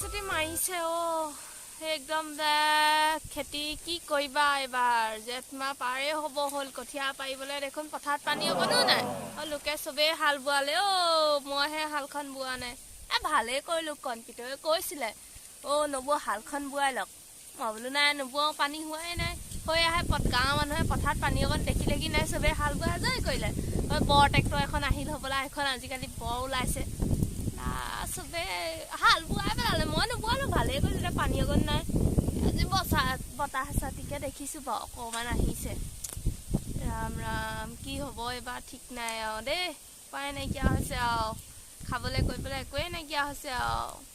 চুটি মাৰিছে একদম খেতি কি কৰিবা এবাৰ জেঠ মাহ পাৰে হ'ব হ'ল কঠীয়া পাৰিবলৈ দেখোন পথাৰত পানী অকণো নাই লোকে চবেই হাল বোৱালে মইহে হালখন বোৱা নাই ভালেই কৰিলোঁ কণপিতৰে কৈছিলে নবৌ হালখন বোৱাই লওক মই বোলো নাই নবৌও পানী হোৱাই নাই হৈ আহে গাঁৱৰ মানুহে পথাৰত পানী অকণ দেখিলে কি নাই চবেই হাল বোৱা আজৰি কৰিলে বৰ ট্ৰেক্টৰ এখন আহিল হ'বলা এখন আজিকালি বৰ ওলাইছে চবে হাল বোৱাই পেলালে মই নোবোৱালো ভালেই কৰিলো এতিয়া পানী অকণ নাই আজি বতাহ চাতিকে দেখিছোঁ বাৰু অকণমান আহিছে ৰাম ৰাম কি হ'ব এইবাৰ ঠিক নাই আৰু দেই উপায় নাইকিয়া হৈছে আৰু খাবলৈ কৰিবলৈ একোৱেই নাইকিয়া হৈছে আৰু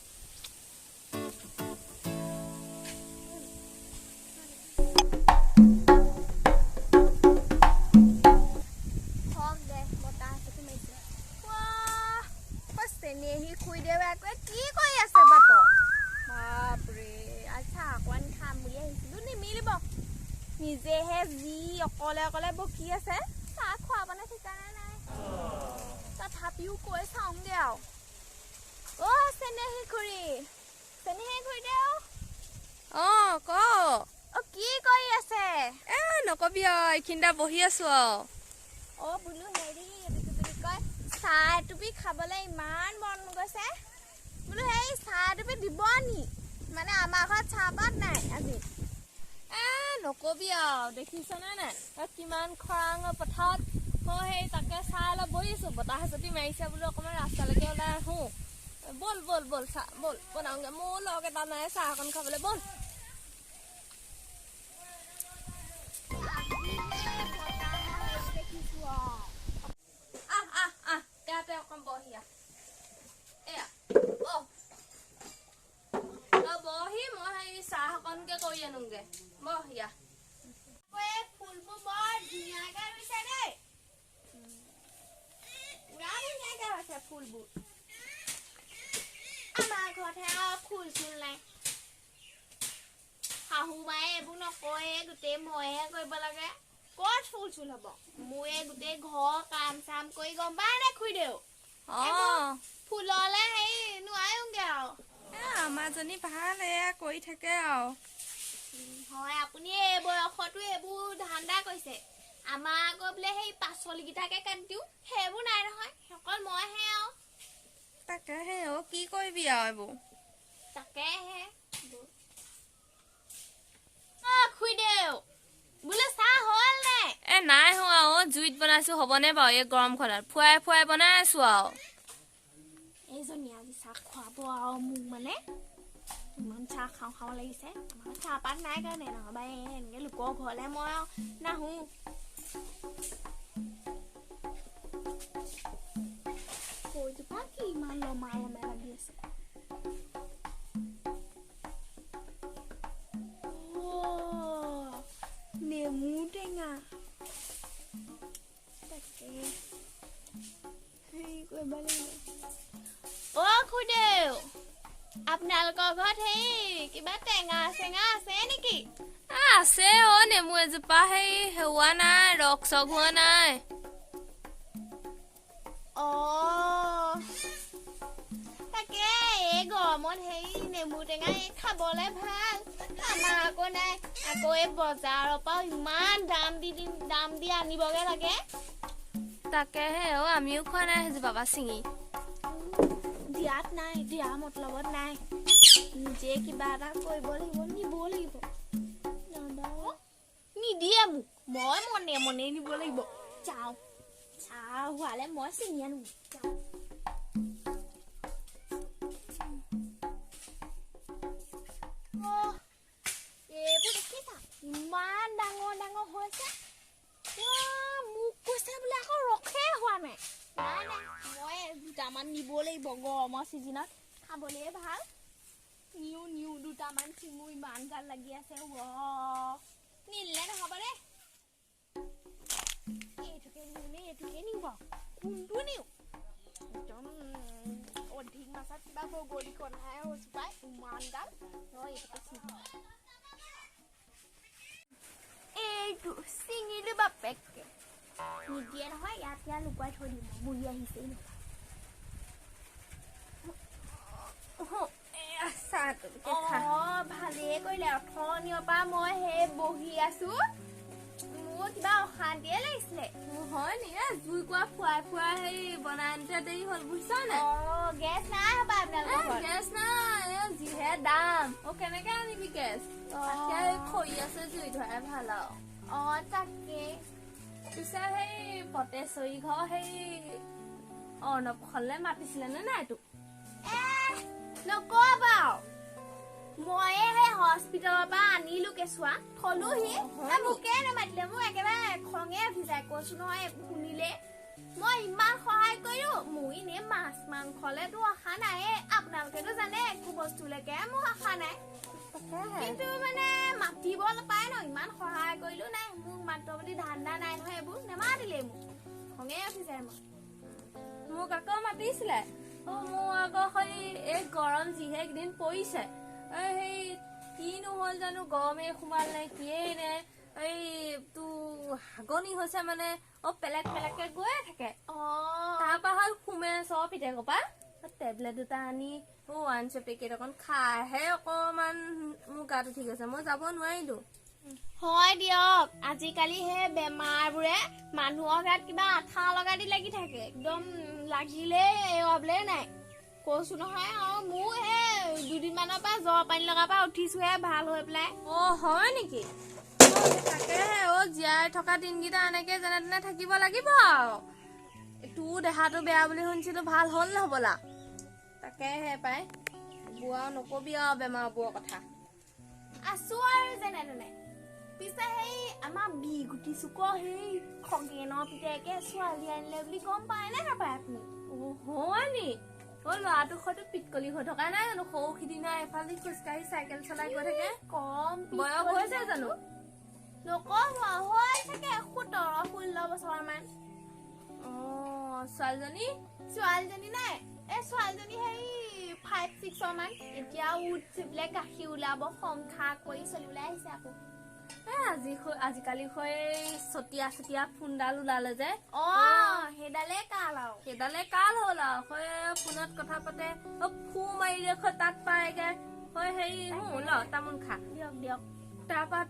নিজেহে যি অকলে অকলে বকি আছে চাহ খোৱাবনে ঠিকানা নাই তথাপিও কৈ চাওঁগে আৰু চেনেহী খুৰী দে ক কি কৰি আছে নকবি আৰু এইখিনিতে বহি আছো আৰু বোলো হেৰি বুলি কয় চাহ এটুপি খাবলৈ ইমান মন গৈছে বোলো সেই চাহ এটুপি দিব নি মানে আমাৰ ঘৰত চাহপাত নাই আজি নকবি আৰু দেখিছনে নাই কিমান খৰাং পথাৰত মই সেই তাকে চাই অলপ বহিছো বতাহ যদি মাৰিছে বোলো অকণমান ৰাস্তালৈকে ওলাই আহো বল বল বল চাহ বল বনাওঁগে মোৰ লগ এটা নাই চাহ অকণ খাবলৈ বল অকণ বহি বহি মই চাহ অকণকে কৰি আনোগে বহিয়া ফুলবোৰ বৰ ধুনীয়াকে ৰুইছে দেই পুৰা ধুনীয়াকে হৈছে ফুলবোৰ আমাৰ ঘৰতহে আৰু ফুল চুল নাই শাহু মায়ে এইবোৰ নকয়ে গোটেই মইহে কৰিব লাগে ক'ত ফুল চুল হ'ব মোৰে গোটেই ঘৰ কাম চাম কৰি গম পাই নে খুইদেউ ফুললে হেৰি নোৱাৰোগে আৰু আমাৰজনী ভাল এয়া কৰি থাকে আৰু হয় আপুনি এই বয়সতো এইবোৰ ধান্দা কৰিছে আমাৰ আকৌ বোলে সেই পাচলিকেইটাকে কাটি দিওঁ সেইবোৰ নাই নহয় অকল মইহে আৰু তাকেহে কি কৰিবি আৰু এইবোৰ তাকেহে খুইদেউ বোলে চাহ হ'ল নে নাই হোৱা জুইত বনাইছো হ'বনে বাৰু এই গৰমখনত ফুৱাই ফুৱাই বনাই আছো আৰু এইজনী আজি চাহ খুৱাব আৰু মোক মানে ইমান চাহ খাওঁ খাওঁ লাগিছে আমাৰ চাহপাত নাই কাৰণে নহ'বা এনেকৈ লোকৰ ঘৰলৈ মই আৰু নাহো কৈজোপা কি ইমান লমা লমে লাগি আছে নেমু টেঙা তাকে হেৰি কৰিব লাগিব খুদেউ আপোনালোকৰ ঘৰত সেই কিবা টেঙা চেঙা আছে নেকি আছে নেমু এজোপা সেই হেওৱা নাই ৰস চক হোৱা নাই তাকে এই গৰমত সেই নেমু টেঙা খাবলে ভাল আমাৰ আকৌ নাই আকৌ এই বজাৰৰ পৰা ইমান দাম দি আনিবগে লাগে তাকেহে আমিও খোৱা নাই সেইজোপা পৰা ছিঙি দিয়াত নাই দিয়া মতলবত নাই নিজে কিবা এটা কৰিব লাগিব নিব লাগিব নিদিয়ে মোক মই মনে মনে নিব লাগিব যাওঁ চাহ হোৱালে মই ছিঙি আনো এইবোৰ দেখিছা ইমান ডাঙৰ ডাঙৰ হৈছে মোক কৈছে বোলে আকৌ ৰখে হোৱা নাই নাই মই দুটামান নিব লাগিব গৰমৰ চিজনত খাবলে ভাল নিউ দুটামান চিঙো ইমান গাল লাগি আছে নিলে নহ'ব দেই এইটোকে নিব কোনটো নিও একদম অধিক মাছত কিবা বগলী কণাই হৈছো পাই ইমান দাম এইটো চিঙিলো বাপেককে নিদিয়ে নহয় ইয়াত লুকুৱাই থৈ দিম বুঢ়ী আহিছে চাহ পৰা মই সেই বহি আছো মোৰ কিবা অশান্তিয়ে লাগিছিলে হয় নি জুই কোৱা ফুৱাই সেই বনাই আনোতে দেৰি হ'ল বুজিছ নে গেছ নাই হবা আপোনালোকৰ গেছ নাই যিহে দাম কেনেকে আনিবি গেছ খৰি আছে জুই ধৰাই ভাল আৰু তাকে পিছে সেই পটেশ্বৰী ঘৰ সেই অৰ্ণৱ খলে মাতিছিলে নে নাই তোক নকবা মই সেই হস্পিটেলৰ পৰা আনিলো কেঁচুৱা থলোহি মোকে নামাতিলে মোক একেবাৰে খঙে উঠি যায় কৈছো নহয় শুনিলে মই ইমান সহায় কৰিলো মোৰ এনে মাছ মাংসলেতো আশা নাই আপোনালোকেতো জানে একো বস্তুলৈকে মোৰ আশা নাই কিন্তু মানে মাতিব নাপায় ন ইমান সহায় কৰিলো নাই মোক মাত্ৰ বুলি ধান্দা নাই নহয় এইবোৰ নেমাতিলে মোক খঙে উঠি যায় মোক আকৌ মাতিছিলে মোৰ আকৌ সেই এই গৰম যিহে একদিন পৰিছে সেই কি নহল জানো গৰমে সোমাল নে কিয়েই নে এই তোৰ হাগনি হৈছে মানে পেলেক পেলেকে গৈয়ে থাকে তাৰপৰা হ'ল সুমে চব পিতেকৰ পৰা টেবলেট দুটা আনি আনিছে পেকেট অকণ খাইহে অকমান মোৰ গাটো ঠিক আছে মই যাব নোৱাৰিলো হয় দিয়ক আজিকালি সেই বেমাৰবোৰে মানুহৰ গাত কিবা আঠা লগা দি লাগি থাকে একদম লাগিলে এৱাবলে নাই কৈছো নহয় আৰু মোৰ সেই দুদিনমানৰ পৰা জ্বৰ পানী লগাৰ পৰা উঠিছোহে ভাল হৈ পেলাই হয় নেকি তাকেহে জীয়াই থকা দিনকেইটা এনেকে যেনে তেনে থাকিব লাগিব আৰু তোৰ দেহাটো বেয়া বুলি শুনিছিলো ভাল হ'ল নহবলা তাকেহে পাই বুঢ়া নকবি আৰু বেমাৰবোৰৰ কথা আছো আৰু যেনে তেনে পিছে সেই আমাৰ বিগুটি চুকৰ সেই খগেনৰ পিতেকে ছোৱালী আনিলে বুলি গম পায় নে নাপায় আপুনি হয় নি ল'ৰাটো হয়তো পিটকলি হৈ থকা নাই জানো সৰু সিদিনা এফালে খোজকাঢ়ি চাইকেল চলাই গৈ থাকে কম বয়স হৈছে জানো নকম হৈ থাকে 17-16 বছৰ মান ছোৱালীজনী নাই ছোৱালীজনী সেই 5-6 মান এতিয়া উঠি পেলাই গাখীৰ ওলাব সংসাৰ কৰি চলিবলৈ আহিছে আকৌ আজিকালি চতিয়া ফোনডাল ওলালে যে সেইডালে কাল হ'ল আৰু ফোনত কথা পাতে ফু মাৰিলে তাত পায়গে হেৰি তামোল খা দিয়ক তাৰপৰা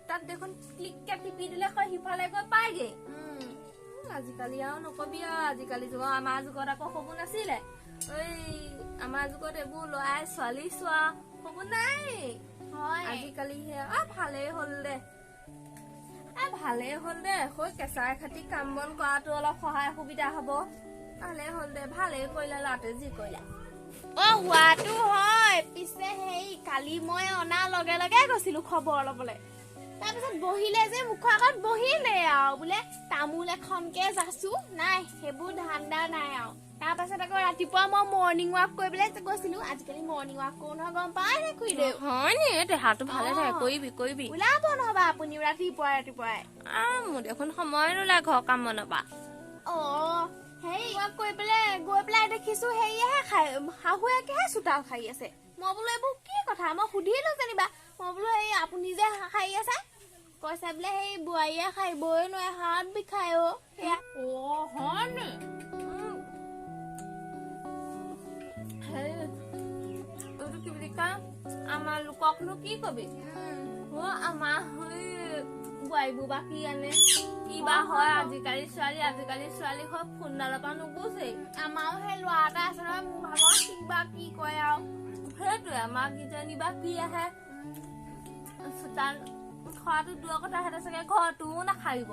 তাত দেখোন ক্লিককে টিপি দিলে সিফালে গৈ পায়গে আজিকালি আৰু নকবি আৰু আজিকালি যুগত আমাৰ যুগত আকৌ সপোন নাছিলে আমাৰ যুগত এইবোৰ ল'ৰাই ছোৱালী চোৱা সপোন নাই আজিকালি ভালেই হ'ল দে কেঁচাই খাতি কাম বন কৰাটো অলপ সহায় সুবিধা হব ভালেই হ'ল দে ভালেই কৰিলে ল'ৰাটোৱে যি কৰিলে হোৱাটো হয় পিছে সেই কালি মই অনাৰ লগে লগে গৈছিলো খবৰ লবলে তাৰপিছত বহিলে যে মুখৰ আগত বহিলে আৰু বোলে তামোল এখনকে যাচো নাই সেইবোৰ ধান্দা নাই আৰু তাৰপাছত আকৌ ৰাতিপুৱা মই মৰ্ণিং ৱাক কৰিবলৈ গৈছিলো আজিকালি মৰ্ণিং ৱাক কৰো নহয় গম পাই নে খুৰীদেউ হয় নি দেহাটো ভালে থাকে কৰিবি ওলাব নহবা আপুনি ৰাতিপুৱাই মোৰ দেখোন সময় নোলায় ঘৰ কাম বনৰ পৰা হেৰি ৱাক গৈ পেলাই দেখিছো হেৰিয়েহে খাই শাহুৱেকেহে চোতাল সাৰি আছে মই বোলো এইবোৰ কি কথা মই সুধিলো যেনিবা মই বোলো এই আপুনি যে সাৰি আছে কৈছে বোলে সেই বোৱাৰীয়ে খাৰিবই নোৱাৰে হাত বিষাই হয় নি কি বুলি কয় আমাৰ লোককনো কি কবি আমাৰ বোৱাৰীবোৰ বা কি আনে কিবা হয় আজিকালি ছোৱালী হয় ফোনডালৰ পৰা নুগুচেই আমাৰো সেই ল'ৰা এটা আছে নহয় মোৰ ভাগৰ কিবা কি কয় আৰু সেইটোৱে আমাৰ কিজনী বা কি আহে চোতাল খোৱাটো দূৰৰ কথা সিহঁতে চাগে ঘৰটোও নাখাৰিব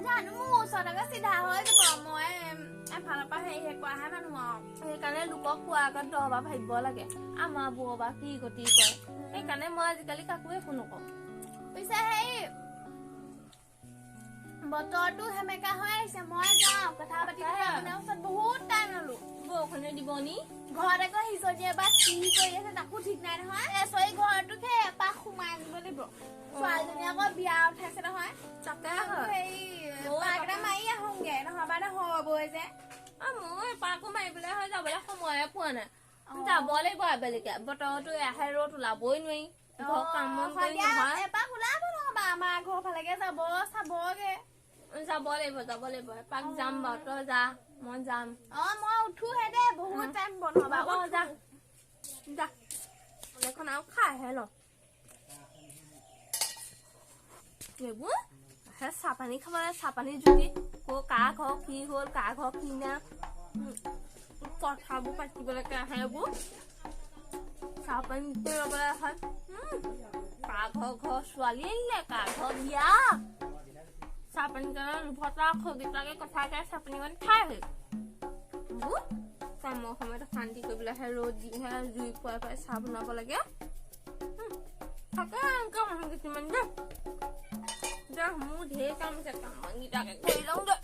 জানো মোৰ ওচৰতে চিধা হৈ যাব মই এফালৰ পৰা হেৰি কৰাহে মানুহ আৰু সেইকাৰণে লোকক কোৱাৰ আগত 10 বাৰ ভাবিব লাগে আমাৰ বৌ বা কি গতি কৰে সেইকাৰণে মই আজিকালি কাকো একো নকওঁ পিছে সেই বতৰটো সেমেকা হৈ আহিছে মই যাওঁ কথা পাতিবলৈ আপোনাৰ ওচৰত বহুত টাইম ললো বৰষুণে দিব নি ঘৰত আকৌ সিজনীয়ে বা কি কৰি আছে তাকো ঠিক নাই নহয় চৰি ঘৰটোক সেই এপাক সোমাই দিব লাগিব ছোৱালীজনী আকৌ বিয়া উঠাইছে নহয় তাকে পাকটা মাৰি আহোংগে নহবা নহবই যে মোৰ এপাকো মাৰিবলৈ হৈ যাবলৈ সময়ে পোৱা নাই যাব লাগিব আবেলিকে বতৰটো আহে ৰ'দ ওলাবই নোৱাৰি এপাক ওলাব নহবা আমাৰ ঘৰ ফালেকে যাব চাবগে যাব লাগিব এপাক যাম বাৰু তই যা মই যাম মই উঠোহে দে বহুত টাইম বনাবা যা এখন আৰু খাইহে ল এইবোৰ হে চাহ পানী খাবলৈ চাহ পানী জুতি কাৰ ঘৰ কি হ'ল কাৰ ঘৰ কি না কথাবোৰ পাতিবলৈকে আহে এইবোৰ চাহ পানী ৰবলৈ আহে কাৰ ঘৰ ছোৱালী আহিলে কাৰ ঘৰ বিয়া চাহ পানী কাৰণে লোভতা খগিতাকে কথা কৈ চাহ পানী মানে খাই হ'ল কামৰ সময়ত শান্তি কৰিবলৈ আহে ৰ'দ দিহে জুই পুৱাই পুৱাই চাহ বনাব লাগে থাকে এনেকুৱা মানুহ কিছুমান দে মোৰ ঢেৰ কাম আছে কামকেইটাকে কৰি লওঁ দে